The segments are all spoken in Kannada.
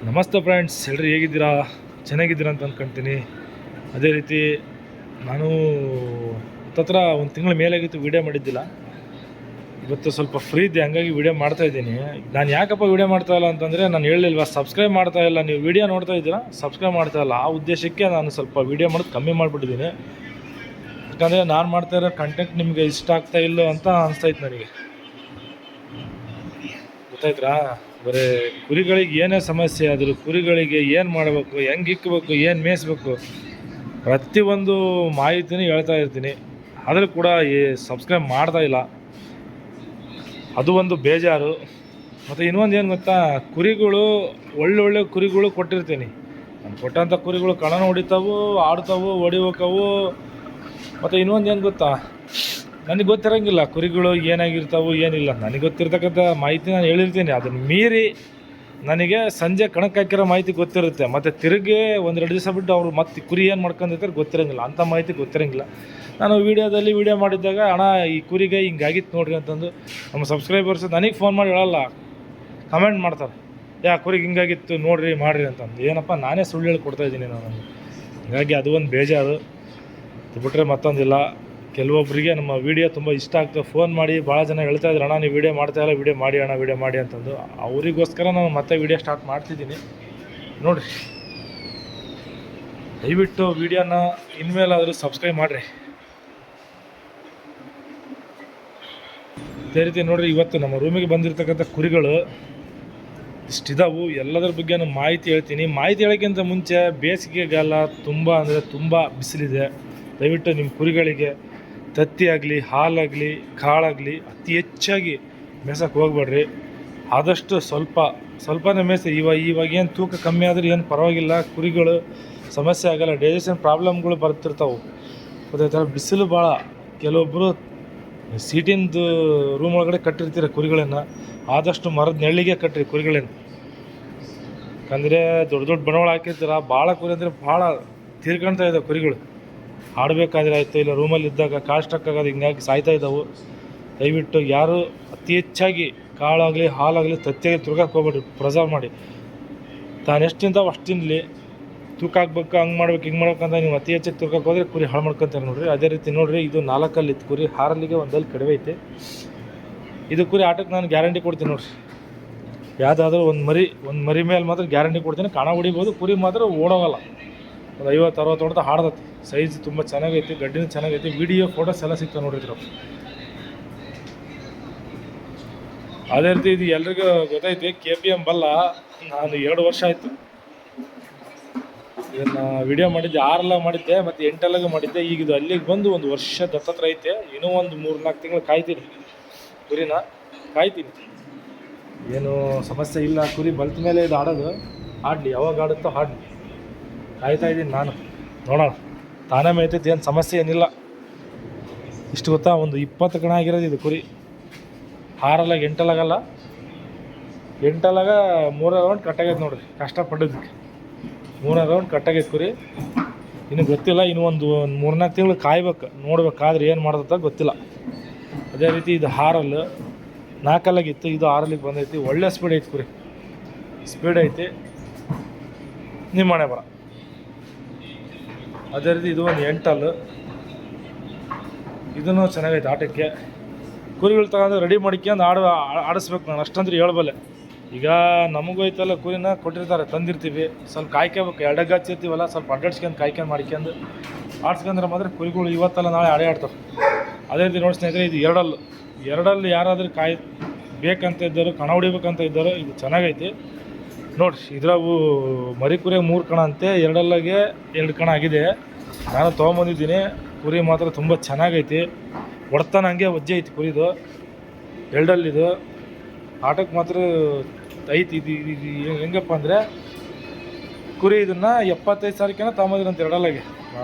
ನಮಸ್ತೆ ಫ್ರೆಂಡ್ಸ್, ಎಲ್ಲರೂ ಹೇಗಿದ್ದೀರಾ? ಚೆನ್ನಾಗಿದ್ದೀರಾ ಅಂತ ಅಂದ್ಕೊಳ್ತೀನಿ. ಅದೇ ರೀತಿ ನಾನು ಹತ್ತತ್ರ ಒಂದು ತಿಂಗಳ ಮೇಲಾಗಿತ್ತು ವೀಡಿಯೋ ಮಾಡಿದ್ದಿಲ್ಲ. ಇವತ್ತು ಸ್ವಲ್ಪ ಫ್ರೀ ಇದ್ದೆ, ಹಂಗಾಗಿ ವೀಡಿಯೋ ಮಾಡ್ತಾಯಿದ್ದೀನಿ. ನಾನು ಯಾಕಪ್ಪ ವೀಡಿಯೋ ಮಾಡ್ತಾಯಿಲ್ಲ ಅಂತಂದರೆ, ನಾನು ಹೇಳಿಲ್ವಾ ಸಬ್ಸ್ಕ್ರೈಬ್ ಮಾಡ್ತಾಯಿಲ್ಲ, ನೀವು ವೀಡಿಯೋ ನೋಡ್ತಾ ಇದ್ದೀರಾ ಸಬ್ಸ್ಕ್ರೈಬ್ ಮಾಡ್ತಾಯಿಲ್ಲ. ಆ ಉದ್ದೇಶಕ್ಕೆ ನಾನು ಸ್ವಲ್ಪ ವೀಡಿಯೋ ಮಾಡೋದು ಕಮ್ಮಿ ಮಾಡಿಬಿಟ್ಟಿದ್ದೀನಿ. ಯಾಕಂದರೆ ನಾನು ಮಾಡ್ತಾಯಿರೋ ಕಂಟೆಂಟ್ ನಿಮಗೆ ಇಷ್ಟ ಆಗ್ತಾ ಇಲ್ಲೋ ಅಂತ ಅನಿಸ್ತಾಯಿತ್ತು ನನಗೆ. ಗೊತ್ತಾಯ್ತಾ? ಬರೀ ಕುರಿಗಳಿಗೆ ಏನೇ ಸಮಸ್ಯೆ ಆದರೂ, ಕುರಿಗಳಿಗೆ ಏನು ಮಾಡಬೇಕು, ಹೆಂಗೆ ಇಕ್ಕಬೇಕು, ಏನು ಮೇಯಿಸ್ಬೇಕು, ಪ್ರತಿಯೊಂದು ಮಾಹಿತಿನೂ ಹೇಳ್ತಾ ಇರ್ತೀನಿ. ಆದರೂ ಕೂಡ ಸಬ್ಸ್ಕ್ರೈಬ್ ಮಾಡ್ತಾಯಿಲ್ಲ, ಅದು ಒಂದು ಬೇಜಾರು. ಮತ್ತು ಇನ್ನೊಂದು ಏನು ಗೊತ್ತಾ, ಕುರಿಗಳು ಒಳ್ಳೊಳ್ಳೆ ಕುರಿಗಳು ಕೊಟ್ಟಿರ್ತೀನಿ. ನಾನು ಕೊಟ್ಟಂಥ ಕುರಿಗಳು ಕಣನ ಹೊಡಿತಾವು, ಆಡ್ತಾವು, ಹೊಡಿಬೇಕವು. ಮತ್ತು ಇನ್ನೊಂದು ಏನು ಗೊತ್ತಾ, ನನಗೆ ಗೊತ್ತಿರೋಂಗಿಲ್ಲ ಕುರಿಗಳು ಏನಾಗಿರ್ತಾವೆ ಏನಿಲ್ಲ. ನನಗೆ ಗೊತ್ತಿರ್ತಕ್ಕಂಥ ಮಾಹಿತಿ ನಾನು ಹೇಳಿರ್ತೀನಿ. ಅದನ್ನು ಮೀರಿ ನನಗೆ ಸಂಜೆ ಕಣಕ್ಕೆ ಹಾಕಿರೋ ಮಾಹಿತಿ ಗೊತ್ತಿರುತ್ತೆ. ಮತ್ತು ತಿರುಗಿ ಒಂದೆರಡು ದಿವಸ ಬಿಟ್ಟು ಅವರು ಮತ್ತೆ ಕುರಿ ಏನು ಮಾಡ್ಕೊಂಡಿರ್ತಾರೆ ಗೊತ್ತಿರೋಂಗಿಲ್ಲ, ಅಂಥ ಮಾಹಿತಿ ಗೊತ್ತಿರೋಂಗಿಲ್ಲ. ನಾನು ವೀಡಿಯೋ ಮಾಡಿದ್ದಾಗ ಅಣ್ಣ ಈ ಕುರಿಗೆ ಹಿಂಗಾಗಿತ್ತು ನೋಡ್ರಿ ಅಂತಂದು ನಮ್ಮ ಸಬ್ಸ್ಕ್ರೈಬರ್ಸ್ ನನಗೆ ಫೋನ್ ಮಾಡಿ ಹೇಳಲ್ಲ, ಕಮೆಂಟ್ ಮಾಡ್ತಾರೆ, ಕುರಿಗೆ ಹಿಂಗಾಗಿತ್ತು ನೋಡಿರಿ ಮಾಡಿರಿ ಅಂತಂದು. ಏನಪ್ಪ ನಾನೇ ಸುಳ್ಳು ಹೇಳಿ ಕೊಡ್ತಾಯಿದ್ದೀನಿ ನಾನು. ಹಾಗಾಗಿ ಅದು ಒಂದು ಬೇಜಾರು. ಬಿಟ್ಟರೆ ಮತ್ತೊಂದಿಲ್ಲ. ಕೆಲವೊಬ್ಬರಿಗೆ ನಮ್ಮ ವೀಡಿಯೋ ತುಂಬ ಇಷ್ಟ ಆಗ್ತದೆ. ಫೋನ್ ಮಾಡಿ ಭಾಳ ಜನ ಹೇಳ್ತಾಯಿದ್ರು, ಅಣ್ಣ ನೀವು ವೀಡಿಯೋ ಮಾಡ್ತಾಯಿಲ್ಲ, ವೀಡಿಯೋ ಮಾಡಿ ಅಣ್ಣ, ವೀಡಿಯೋ ಮಾಡಿ ಅಂತಂದು. ಅವರಿಗೋಸ್ಕರ ನಾನು ಮತ್ತೆ ವೀಡಿಯೋ ಸ್ಟಾರ್ಟ್ ಮಾಡ್ತಿದ್ದೀನಿ. ನೋಡಿರಿ, ದಯವಿಟ್ಟು ವೀಡಿಯೋನ ಇನ್ಮೇಲಾದರೂ ಸಬ್ಸ್ಕ್ರೈಬ್ ಮಾಡಿರಿ. ಅದೇ ರೀತಿ ನೋಡಿರಿ, ಇವತ್ತು ನಮ್ಮ ರೂಮಿಗೆ ಬಂದಿರತಕ್ಕಂಥ ಕುರಿಗಳು ಇಷ್ಟಿದಾವು. ಎಲ್ಲದರ ಬಗ್ಗೆ ನಾನು ಮಾಹಿತಿ ಹೇಳ್ತೀನಿ. ಮಾಹಿತಿ ಹೇಳೋಕ್ಕಿಂತ ಮುಂಚೆ ಬೇಸಿಗೆಗಾಲ ತುಂಬ ಅಂದರೆ ತುಂಬ ಬಿಸಿಲಿದೆ. ದಯವಿಟ್ಟು ನಿಮ್ಮ ಕುರಿಗಳಿಗೆ ತತ್ತಿ ಆಗಲಿ, ಹಾಲಾಗಲಿ, ಕಾಳಾಗಲಿ ಅತಿ ಹೆಚ್ಚಾಗಿ ಮೇಯ್ಸೋಕ್ಕೆ ಹೋಗ್ಬೇಡ್ರಿ. ಆದಷ್ಟು ಸ್ವಲ್ಪನೇ ಮೇಯ್ಸಿ. ಇವಾಗ ಏನು ತೂಕ ಕಮ್ಮಿ ಆದರೂ ಏನು ಪರವಾಗಿಲ್ಲ, ಕುರಿಗಳು ಸಮಸ್ಯೆ ಆಗೋಲ್ಲ, ಡೈಜೆಷನ್ ಪ್ರಾಬ್ಲಮ್ಗಳು ಬರ್ತಿರ್ತಾವೆ. ಗೊತ್ತಾಯ್ತಾ? ಬಿಸಿಲು ಭಾಳ. ಕೆಲವೊಬ್ಬರು ಸೀಟಿಂದು ರೂಮ್ ಒಳಗಡೆ ಕಟ್ಟಿರ್ತೀರ ಕುರಿಗಳನ್ನು. ಆದಷ್ಟು ಮರದ ನೆರಳಿಗೆ ಕಟ್ಟಿರಿ ಕುರಿಗಳನ್ನು. ಯಾಕಂದರೆ ದೊಡ್ಡ ದೊಡ್ಡ ಬಂಡವಾಳ ಹಾಕಿರ್ತೀರ, ಭಾಳ ಕುರಿ ಅಂದರೆ ಭಾಳ ತೀರ್ಕೊಳ್ತಾ ಇದ್ದಾವೆ ಕುರಿಗಳು. ಆಡಬೇಕಾದ್ರೆ ಆಯಿತು, ಇಲ್ಲ ರೂಮಲ್ಲಿ ಇದ್ದಾಗ ಕಾಲು ಸ್ಟ್ರಕ್ ಆಗೋದು ಹಿಂಗಾಗಿ ಸಾಯ್ತಾ ಇದ್ದಾವೆ. ದಯವಿಟ್ಟು ಯಾರು ಅತಿ ಹೆಚ್ಚಾಗಿ ಕಾಳಾಗಲಿ, ಹಾಲಾಗಲಿ, ತತ್ತಿಯಾಗಿ ತುರ್ಗಕ್ಕೆ ಹೋಗ್ಬೇಡ್ರಿ. ಪ್ರಿಸರ್ವ್ ಮಾಡಿ. ತಾನು ಎಷ್ಟು ತಿಂತಾವೆ ಅಷ್ಟು ತಿನ್ನಲಿ. ತೂಕ ಹಾಕ್ಬೇಕು, ಹಂಗೆ ಮಾಡ್ಬೇಕು, ಹಿಂಗೆ ಮಾಡ್ಬೇಕಂತ ನೀವು ಅತಿ ಹೆಚ್ಚಾಗಿ ತುರ್ಗಕ್ಕೆ ಹೋದರೆ ಕುರಿ ಹಾಳು ಮಾಡ್ಕೊತಾರೆ ನೋಡಿರಿ. ಅದೇ ರೀತಿ ನೋಡಿರಿ, ಇದು 4 ಕಲ್ಲಿತ್ತು ಕುರಿ, 6 ಒಂದಲ್ಲಿ ಕಡಿಮೆ ಐತೆ. ಇದು ಕುರಿ ಆಟಕ್ಕೆ ನಾನು ಗ್ಯಾರಂಟಿ ಕೊಡ್ತೀನಿ ನೋಡಿರಿ. ಯಾವುದಾದ್ರೂ ಒಂದು ಮರಿ ಮೇಲೆ ಮಾತ್ರ ಗ್ಯಾರಂಟಿ ಕೊಡ್ತೀನಿ. ಕಣ ಹೊಡಿಬೋದು, ಕುರಿ ಮಾತ್ರ ಓಡೋಗಲ್ಲ. ಒಂದು 50-60 ಹೊಡೆದ ಹಾಡ್ದೈತಿ. ಸೈಜ್ ತುಂಬ ಚೆನ್ನಾಗೈತಿ, ಗಡ್ಡಿನೂ ಚೆನ್ನಾಗೈತಿ. ವಿಡಿಯೋ ಫೋಟೋಸ್ ಎಲ್ಲ ಸಿಗ್ತಾವೆ ನೋಡಿದ್ರು. ಅದೇ ರೀತಿ ಇದು ಎಲ್ರಿಗೂ ಗೊತ್ತೈತಿ, KPM ಬಲ್ಲ. ನಾನು 2 ವರ್ಷ ಆಯಿತು ಇದನ್ನು ವಿಡಿಯೋ ಮಾಡಿದ್ದೆ. 6 ಮಾಡಿದ್ದೆ, ಮತ್ತು 8 ಮಾಡಿದ್ದೆ. ಈಗ ಇದು ಅಲ್ಲಿಗೆ ಬಂದು 1 ವರ್ಷದ ಹತ್ತತ್ರ ಐತೆ. ಇನ್ನೂ ಒಂದು 3-4 ತಿಂಗಳು ಕಾಯ್ತೀನಿ, ಕುರಿನ ಕಾಯ್ತೀನಿ. ಏನು ಸಮಸ್ಯೆ ಇಲ್ಲ. ಕುರಿ ಬಲ್ತ ಮೇಲೆ ಇದು ಆಡೋದು, ಆಡಲಿ, ಯಾವಾಗ ಆಡುತ್ತೋ ಆಡಲಿ. ಕಾಯ್ತಾಯಿದ್ದೀನಿ ನಾನು. ನೋಡೋಣ, ತಾನೇ ಮೇಯ್ತೈತಿ, ಏನು ಸಮಸ್ಯೆ ಏನಿಲ್ಲ. ಇಷ್ಟು ಗೊತ್ತಾ, ಒಂದು 20 ಕಣ ಆಗಿರೋದು ಇದು ಕುರಿ. 6 8 3 ರೌಂಡ್ ಕಟ್ಟಾಗೈತೆ ನೋಡಿರಿ. ಕಷ್ಟಪಟ್ಟಿದ್ದಕ್ಕೆ 3 ರೌಂಡ್ ಕಟ್ಟಾಗೈತೆ ಕುರಿ. ಇನ್ನೂ ಗೊತ್ತಿಲ್ಲ, ಇನ್ನೂ ಒಂದು 3-4 ತಿಂಗಳು ಕಾಯ್ಬೇಕು, ನೋಡ್ಬೇಕಾದ್ರೆ ಏನು ಮಾಡ್ದತ್ತ ಗೊತ್ತಿಲ್ಲ. ಅದೇ ರೀತಿ ಇದು 4 ಇದು 6 ಬಂದೈತಿ. ಒಳ್ಳೆ ಸ್ಪೀಡ್ ಐತಿ ಕುರಿ, ಸ್ಪೀಡ್ ಐತಿ. ನಿಮ್ಮ ಮನೆ ಬರ. ಅದೇ ರೀತಿ ಇದು ಒಂದು 8 ಇದೂ ಚೆನ್ನಾಗೈತೆ ಆಟಕ್ಕೆ. ಕುರಿಗಳು ತಗೊಂಡು ರೆಡಿ ಮಾಡ್ಕೊಂಡು ಆಡಿಸ್ಬೇಕು ನಾನು, ಅಷ್ಟಂದ್ರೆ ಹೇಳ್ಬಲ್ಲೆ. ಈಗ ನಮಗೂ ಐತಲ್ಲ, ಕುರಿನ ಕೊಟ್ಟಿರ್ತಾರೆ, ತಂದಿರ್ತೀವಿ, ಸ್ವಲ್ಪ ಕಾಯ್ಕೋಬೇಕು. 2 ಹಚ್ಚಿರ್ತೀವಲ್ಲ, ಸ್ವಲ್ಪ ಅಡ್ಡಾಡ್ಸ್ಕೊಂಡು ಕಾಯ್ಕೊಂಡು ಮಾಡ್ಕೊಂಡು ಆಡ್ಸ್ಕೊಂಡ್ರೆ ಮಾತ್ರ ಕುರಿಗಳು ಇವತ್ತಲ್ಲ ನಾಳೆ ಆಡ್ತಾವೆ. ಅದೇ ರೀತಿ ನೋಡಿ ಸ್ನೇಹಿತರೆ, ಇದು 2 ಯಾರಾದರೂ ಬೇಕಂತ ಇದ್ದರು, ಕಣ ಹೊಡಿಬೇಕಂತ ಇದ್ದರು, ಇದು ಚೆನ್ನಾಗೈತಿ ನೋಡಿರಿ. ಇದ್ರಾಗೂ ಮರಿ ಕುರಿ 3 ಕಣ ಅಂತೆ, 2 ಕಣ ಆಗಿದೆ. ನಾನು ತೊಗೊಂಬಂದಿದ್ದೀನಿ. ಕುರಿ ಮಾತ್ರ ತುಂಬ ಚೆನ್ನಾಗೈತಿ. ಹೊಡ್ತಾನೆ ಹಂಗೆ ವಜ್ಜೆ ಐತಿ ಕುರಿದು. 2 ಆಟಕ್ಕೆ ಮಾತ್ರ ಐತಿ. ಇದು ಹೆಂಗಪ್ಪ ಅಂದರೆ, ಕುರಿ ಇದನ್ನು 75,000 ತೊಗೊಂಬಂದಿರಂತ 2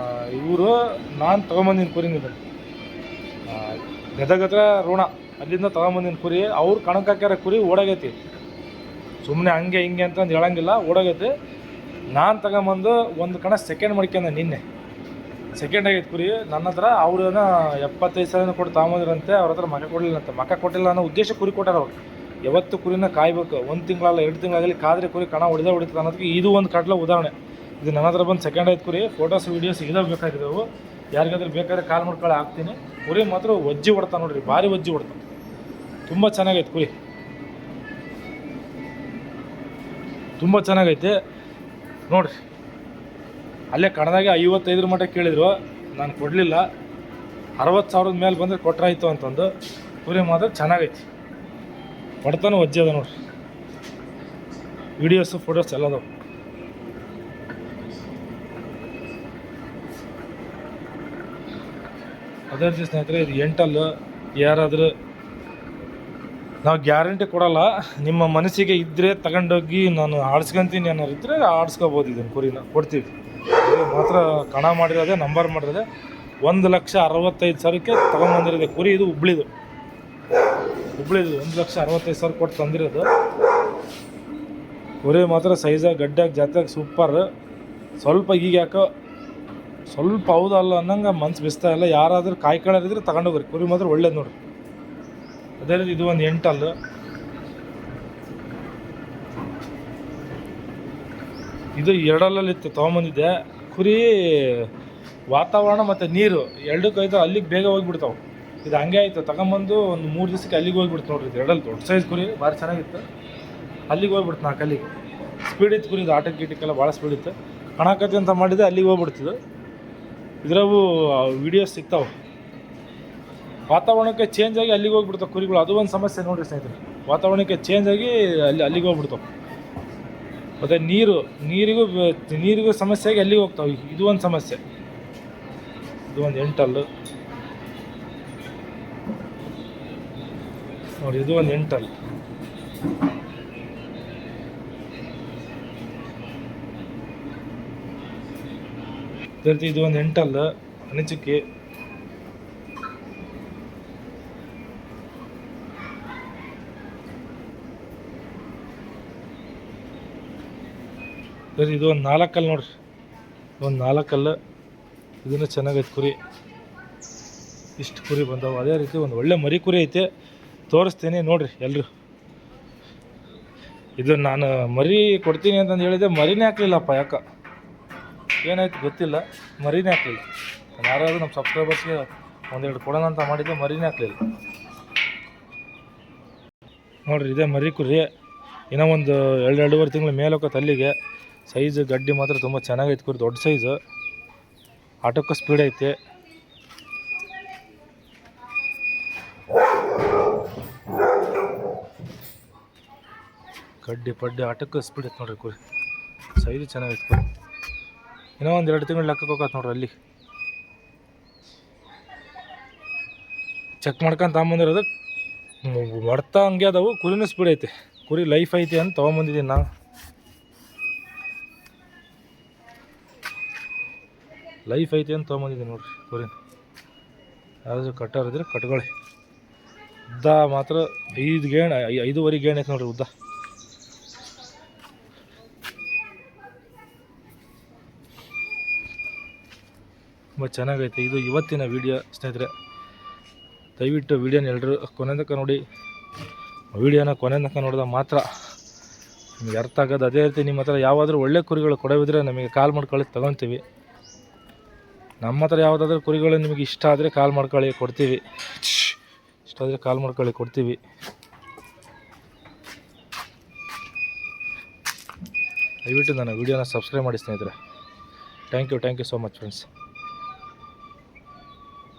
ಇವರು. ನಾನು ತೊಗೊಂಬಂದಿನ ಕುರಿನ ಇದನ್ನು ಗದಗ ಹತ್ರ ಋಣ, ಅಲ್ಲಿಂದ ತೊಗೊಂಬಂದಿನ ಕುರಿ. ಅವ್ರು ಕಣಕ್ಕೆ ಹಾಕ್ಯಾರ ಕುರಿ ಓಡಾಗೈತಿ. ಸುಮ್ಮನೆ ಹಂಗೆ ಹಿಂಗೆ ಅಂತಂದು ಹೇಳಂಗಿಲ್ಲ, ಓಡಾಗೈತಿ. ನಾನು ತಗೊಂಬಂದು 1 ಕಣ ಸೆಕೆಂಡ್ ಮಾಡ್ಕೊಂಡೆ, ನಿನ್ನೆ ಸೆಕೆಂಡ್ ಆಗೈತೆ ಕುರಿ ನನ್ನ ಹತ್ರ. ಅವ್ರನ್ನ 75,000 ಕೊಟ್ಟು ತೊಗೊಂಬಂದಿರಂತೆ. ಅವ್ರ ಹತ್ರ ಮಕ್ಕ ಕೊಡಲಿಲ್ಲಂತೆ. ಮಕ್ಕ ಕೊಟ್ಟಿಲ್ಲ ಅನ್ನೋ ಉದ್ದೇಶ ಕುರಿ ಕೊಟ್ಟಾರ ಅವ್ರು. ಯಾವತ್ತು ಕುರಿನ ಕಾಯ್ಬೇಕು. 1 ತಿಂಗಳಲ್ಲ 2 ತಿಂಗಳಾಗಲಿ ಕಾದರೆ ಕುರಿ ಕಣ ಹೊಡಿತದೆ ಅನ್ನೋದಕ್ಕೆ ಇದು ಒಂದು ಕಟ್ಲ ಉದಾಹರಣೆ. ಇದು ನನ್ನ ಹತ್ರ ಬಂದು ಸೆಕೆಂಡ್ ಆಯ್ತು ಕುರಿ. ಫೋಟೋಸ್ ವೀಡಿಯೋಸ್ ಇದಾವೆ ಬೇಕಾಗಿದ್ದವು. ಯಾರಿಗಾದ್ರೂ ಬೇಕಾದ್ರೆ ಕಾಲ್ ಮಾಡ್ಕೊಳ್ಳಿ ಹಾಕ್ತೀನಿ. ಕುರಿ ಮಾತ್ರ ಒಜ್ಜಿ ಹೊಡ್ತಾ ನೋಡ್ರಿ, ಭಾರಿ ಒಜ್ಜಿ ಹೊಡ್ತಾ, ತುಂಬ ಚೆನ್ನಾಗೈತೆ ಕುರಿ, ತುಂಬ ಚೆನ್ನಾಗೈತೆ ನೋಡ್ರಿ. ಅಲ್ಲೇ ಕಣದಾಗೆ 55 ಮಟ್ಟ ಕೇಳಿದ್ರು, ನಾನು ಕೊಡಲಿಲ್ಲ. 60,000 ಮೇಲೆ ಬಂದರೆ ಕೊಟ್ರಾಯ್ತು ಅಂತಂದು. ಕುರಿ ಮಾತ್ರ ಚೆನ್ನಾಗೈತಿ, ಹೊಡ್ತಾನು ಒಜ್ಜಿ ಅದ ನೋಡ್ರಿ. ವೀಡಿಯೋಸು ಫೋಟೋಸ್ ಎಲ್ಲ ಅದಾವೆ. ಅದೇ ರೀತಿ ಸ್ನೇಹಿತರೆ, ಇದು ಎಂಟಲ್ಲು. ಯಾರಾದರೂ ನಾವು ಗ್ಯಾರಂಟಿ ಕೊಡೋಲ್ಲ, ನಿಮ್ಮ ಮನಸ್ಸಿಗೆ ಇದ್ದರೆ ತಗೊಂಡೋಗಿ ನಾನು ಆಡಿಸ್ಕೊಂತೀನಿ ಅನ್ನೋರು ಇದ್ದರೆ ಆಡಿಸ್ಕೋಬೋದು. ಇದನ್ನು ಕುರಿನ ಕೊಡ್ತೀವಿ. ಇದು ಮಾತ್ರ ಕಣ ಮಾಡಿರೋದೆ, ನಂಬರ್ ಮಾಡಿರೋದೆ. 1,65,000ಕ್ಕೆ ತೊಗೊಂಬಂದಿರೋದೆ ಕುರಿ. ಇದು ಹುಬ್ಳಿದು 1,65,000 ಕೊಟ್ಟು ತಂದಿರೋದು ಕುರಿ. ಮಾತ್ರ ಸೈಜಾಗಿ ಗಡ್ಡಾಗಿ ಜಾತಿಯಾಗಿ ಸೂಪರ್. ಸ್ವಲ್ಪ ಈಗ ಯಾಕೋ ಸ್ವಲ್ಪ ಹೌದಲ್ಲ ಅನ್ನಂಗೆ ಮನ್ಸು ಬಿಸ್ತಾ ಇಲ್ಲ. ಯಾರಾದರೂ ಕಾಯ್ಕೊಳ್ಳೋರಿದ್ರೆ ತಗೊಂಡೋಗ್ರಿ. ಕುರಿ ಮಾತ್ರ ಒಳ್ಳೇದು ನೋಡ್ರಿ. ಅದೇ ರೀತಿ ಇದು ಒಂದು 8 ಹಲ್ಲು. ಇದು 2 ಹಲ್ಲಲ್ಲಿತ್ತು ತೊಗೊಂಬಂದಿದ್ದೆ. ಕುರಿ ವಾತಾವರಣ ಮತ್ತು ನೀರು ಎರಡಕ್ಕೈದು ಅಲ್ಲಿಗೆ ಬೇಗ ಹೋಗಿಬಿಡ್ತಾವೆ. ಇದು ಹಂಗೆ ಆಯಿತು, ತಗೊಂಬಂದು ಒಂದು 3 ದಿವಸಕ್ಕೆ ಅಲ್ಲಿಗೆ ಹೋಗಿಬಿಡ್ತು ನೋಡ್ರಿ. ಇದು 2 ಹಲ್ಲು ದೊಡ್ಡ ಸೈಜ್ ಕುರಿ, ಭಾರಿ ಚೆನ್ನಾಗಿತ್ತು. ಅಲ್ಲಿಗೆ ಹೋಗ್ಬಿಡ್ತು 4 ಅಲ್ಲಿಗೆ. ಸ್ಪೀಡ್ ಇತ್ತು ಕುರಿ, ಇದು ಆಟಕ್ಕೆ ಗೀಟಕ್ಕೆಲ್ಲ ಭಾಳ ಸ್ಪೀಡ್ ಇತ್ತು. ಕಣಕತಿ ಅಂತ ಮಾಡಿದೆ, ಅಲ್ಲಿಗೆ ಹೋಗ್ಬಿಡ್ತಿದ್ದು. ಇದ್ರಾಗೂ ವೀಡಿಯೋಸ್ ಸಿಗ್ತಾವೆ. ವಾತಾವರಣಕ್ಕೆ ಚೇಂಜ್ ಆಗಿ ಅಲ್ಲಿಗೆ ಹೋಗ್ಬಿಡ್ತಾವೆ ಕುರಿಗಳು. ಅದು ಒಂದು ಸಮಸ್ಯೆ ನೋಡಿರಿ ಸ್ನೇಹಿತರೆ. ವಾತಾವರಣಕ್ಕೆ ಚೇಂಜ್ ಆಗಿ ಅಲ್ಲಿಗೆ ಹೋಗ್ಬಿಡ್ತಾವೆ. ಮತ್ತು ನೀರಿಗೂ ಸಮಸ್ಯೆ ಆಗಿ ಅಲ್ಲಿಗೆ ಹೋಗ್ತಾವೆ. ಇದು ಒಂದು ಸಮಸ್ಯೆ. ಇದು ಒಂದು 8 ಹಲ್ಲು ನೋಡಿ. ಇದು ಒಂದು 8 ಹಲ್ಲು. ಇದು ಒಂದು 8 ಹಲ್ಲು ಅನಿಚುಕ್ಕಿ. ಇದು ಒಂದು 4 ಹಲ್ಲು ನೋಡ್ರಿ. ಒಂದು 4 ಹಲ್ಲು. ಇದನ್ನು ಚೆನ್ನಾಗೈತೆ ಕುರಿ. ಇಷ್ಟು ಕುರಿ ಬಂದವು. ಅದೇ ರೀತಿ ಒಂದು ಒಳ್ಳೆ ಮರಿ ಕುರಿ ಐತೆ, ತೋರಿಸ್ತೀನಿ ನೋಡ್ರಿ ಎಲ್ಲರೂ. ಇದು ನಾನು ಮರಿ ಕೊಡ್ತೀನಿ ಅಂತಂದು ಹೇಳಿದೆ, ಮರಿನೇ ಹಾಕ್ಲಿಲ್ಲಪ್ಪ. ಯಾಕೆ ಏನಾಯ್ತು ಗೊತ್ತಿಲ್ಲ, ಮರಿನೇ ಹಾಕ್ಲಿಲ್ಲ. ಯಾರಾದರೂ ನಮ್ಮ ಸಬ್ಸ್ಕ್ರೈಬರ್ಸ್ಗೆ 1-2 ಕೊಡೋಣ ಅಂತ ಮಾಡಿದ್ದೆ, ಮರಿನೇ ಹಾಕ್ಲಿಲ್ಲ ನೋಡ್ರಿ. ಇದೇ ಮರಿ ಕುರಿ. ಇನ್ನೂ ಒಂದು 2-2.5 ತಿಂಗಳ ಮೇಲೆ ಹೋಗತ್ತೆ ಅಲ್ಲಿಗೆ. ಸೈಜು ಗಡ್ಡಿ ಮಾತ್ರ ತುಂಬ ಚೆನ್ನಾಗೈತೆ ಕುರಿ, ದೊಡ್ಡ ಸೈಜು. ಆಟೋಕ್ಕೂ ಸ್ಪೀಡ್ ಐತೆ. ಗಡ್ಡಿ ಪಡ್ಡಿ ಆಟೋಕ್ಕೂ ಸ್ಪೀಡ್ ಐತೆ ನೋಡ್ರಿ ಕುರಿ. ಸೈಜು ಚೆನ್ನಾಗೈತೆ ಕುರಿ. ಇನ್ನೂ ಒಂದು 2 ತಿಂಗಳು ಲೆಕ್ಕಕ್ಕೆ ಹೋಗತ್ತೆ ನೋಡ್ರಿ. ಅಲ್ಲಿ ಚೆಕ್ ಮಾಡ್ಕೊಂಡು ತಗೊಂಬಂದಿರೋದು. ಹೊಡ್ತಾ ಹಂಗೆ ಅದಾವು. ಕುರಿನೂ ಸ್ಪೀಡ್ ಐತೆ. ಕುರಿ ಲೈಫ್ ಐತೆ ಅಂತ ತೊಗೊಂಬಂದಿದ್ದೀನಿ ನಾನು. ಲೈಫ್ ಐತೆ ಅಂತ ತೊಗೊಂಬಂದಿದ್ದೀನಿ ನೋಡ್ರಿ ಕುರಿ. ಯಾರಾದರೂ ಕಟ್ಟೋರಿದ್ರೆ ಕಟ್ಕೊಳ್ಳಿ. ಉದ್ದ ಮಾತ್ರ 5 ಗೇಣ್ 5.5 ಗೇಣ್ ಐತೆ ನೋಡ್ರಿ ಉದ್ದ. ತುಂಬ ಚೆನ್ನಾಗೈತೆ. ಇದು ಇವತ್ತಿನ ವೀಡಿಯೋ ಸ್ನೇಹಿತರೆ. ದಯವಿಟ್ಟು ವೀಡಿಯೋನ ಎಲ್ಲರೂ ಕೊನೆ ತನಕ ನೋಡಿ. ವೀಡಿಯೋನ ಕೊನೆ ತನಕ ನೋಡಿದಾಗ ಮಾತ್ರ ನಿಮಗೆ ಅರ್ಥ ಆಗೋದು. ಅದೇ ರೀತಿ ನಿಮ್ಮ ಹತ್ರ ಯಾವುದಾದ್ರೂ ಒಳ್ಳೆ ಕುರಿಗಳು ಕೊಡೋವಿದ್ರೆ ನಮಗೆ ಕಾಲ್ ಮಾಡ್ಕೊಳ್ಳಿ, ತೊಗೊತೀವಿ. ನಮ್ಮ ಹತ್ರ ಯಾವುದಾದ್ರೂ ಕುರಿಗಳು ನಿಮಗೆ ಇಷ್ಟ ಆದರೆ ಕಾಲ್ ಮಾಡ್ಕೊಳ್ಳಿ, ಕೊಡ್ತೀವಿ. ಇಷ್ಟ ಆದರೆ ಕಾಲ್ ಮಾಡ್ಕೊಳ್ಳಿ, ಕೊಡ್ತೀವಿ. ದಯವಿಟ್ಟು ನನ್ನ ವೀಡಿಯೋನ ಸಬ್ಸ್ಕ್ರೈಬ್ ಮಾಡಿ ಸ್ನೇಹಿತರೆ. Thank you so much friends.